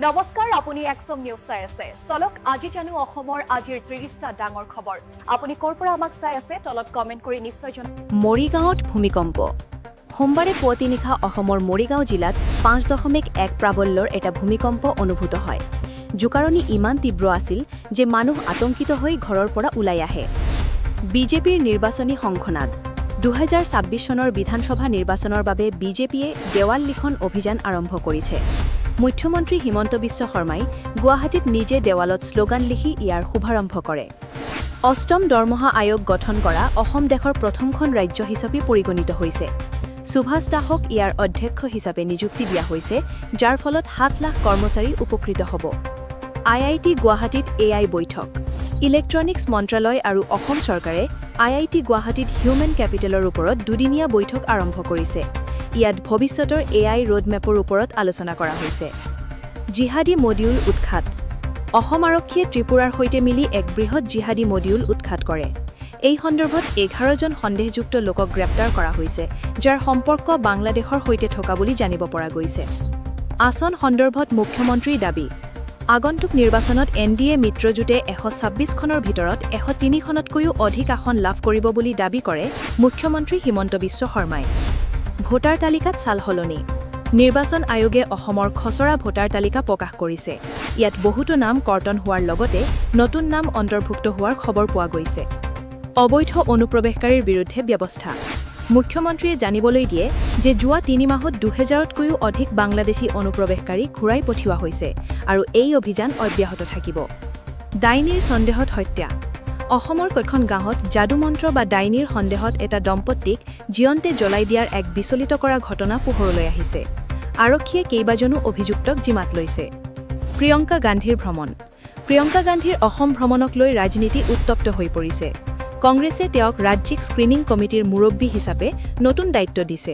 নমস্কাৰ আপুনি Axom News চাই আছে চলক আজি জানো অসমৰ আজিৰ 30টা ডাঙৰ খবৰ আপুনি কৰ পৰা আমাক চাই আছে তলত কমেন্ট কৰি নিশ্চয় জনাওক মৰিগাঁৱত ভূমিকম্প সোমবাৰে পুৱতি নিশা অসমৰ মৰিগাঁও জিলাত 5.1 প্ৰাবল্যৰ এটা ভূমিকম্প অনুভূত হয় জোকাৰণি ইমান তীব্ৰ আছিল যে মানুহ আতংকিত হৈ ঘৰৰ পৰা ওলাই আহে বিজেপিৰ নিৰ্বাচনী সংখনাদ 2026 চনৰ বিধানসভা নিৰ্বাচনৰ বাবে বিজেপিয়ে দেৱাল লিখন অভিযান আৰম্ভ কৰিছে মুখ্যমন্ত্ৰী হিমন্ত বিশ্ব শৰ্মাই গুৱাহাটীত নিজে দেৱালত স্লোগান লিখি ইয়াৰ শুভাৰম্ভ কৰে অষ্টম দৰমহা আয়োগ গঠন কৰা অসম দেশৰ প্ৰথমখন ৰাজ্য হিচাপে পৰিগণিত হৈছে সুভাষ দাসক ইয়াৰ অধ্যক্ষ হিচাপে নিযুক্তি দিয়া হৈছে যাৰ ফলত 7 লাখ কৰ্মচাৰী উপকৃত হ'ব আইআইটি গুৱাহাটীত এআই বৈঠক ইলেক্ট্ৰনিক্স মন্ত্ৰালয় আৰু অসম চৰকাৰে আইআইটি গুৱাহাটীত হিউমেন কেপিটেলৰ ওপৰত দুদিনীয়া বৈঠক আৰম্ভ কৰিছে ইয়াত ভৱিষ্যতৰ এআই ৰোডমেপৰ ওপৰত আলোচনা কৰা হৈছে জিহাদী মডিউল উৎখাত অসম আৰক্ষীয়ে ত্ৰিপুৰাৰ সৈতে মিলি এক বৃহৎ জিহাদী মডিউল উৎখাত কৰে এই সন্দৰ্ভত 11 জন সন্দেহযুক্ত লোকক গ্ৰেপ্তাৰ কৰা হৈছে যাৰ সম্পৰ্ক বাংলাদেশৰ সৈতে থকা বুলি জানিব পৰা গৈছে আসন সন্দৰ্ভত মুখ্যমন্ত্ৰীৰ দাবী আগন্তুক নিৰ্বাচনত এনডিএ মিত্ৰজোঁটে 126 খনৰ ভিতৰত 103 খনতকৈও অধিক আসন লাভ কৰিব বুলি দাবী কৰে মুখ্যমন্ত্ৰী হিমন্ত বিশ্ব শৰ্মাই ভোটাৰ তালিকাত সালসলনি নিৰ্বাচন আয়োগে অসমৰ খচৰা ভোটাৰ তালিকা প্ৰকাশ কৰিছে ইয়াত বহুতো নাম কৰ্তন হোৱাৰ লগতে নতুন নাম অন্তৰ্ভুক্ত হোৱাৰ খবৰ পোৱা গৈছে অবৈধ অনুপ্ৰৱেশকাৰীৰ বিৰুদ্ধে ব্যৱস্থা মুখ্যমন্ত্ৰীয়ে জানিবলৈ দিয়ে যে যোৱা 3 মাহত 2000তকৈও অধিক বাংলাদেশী অনুপ্ৰৱেশকাৰী ঘূৰাই পঠিওৱা হৈছে আৰু এই অভিযান অব্যাহত থাকিব ডাইনীৰ সন্দেহত হত্যা অসমৰ কখন গাঁৱত যাদুমন্ত্ৰ বা ডাইনীৰ সন্দেহত এটা দম্পতীক জীয়ন্তে জ্বলাই দিয়াৰ এক বিচলিত কৰা ঘটনা পোহৰলৈ আহিছে আৰক্ষীয়ে কেইবাজনো অভিযুক্তক জিমাত লৈছে প্ৰিয়ংকা গান্ধীৰ ভ্ৰমণ প্ৰিয়ংকা গান্ধীৰ অসম ভ্ৰমণক লৈ ৰাজনীতি উত্তপ্ত হৈ পৰিছে কংগ্ৰেছে তেওঁক ৰাজ্যিক স্ক্ৰিনিং কমিটিৰ মুৰব্বী হিচাপে নতুন দায়িত্ব দিছে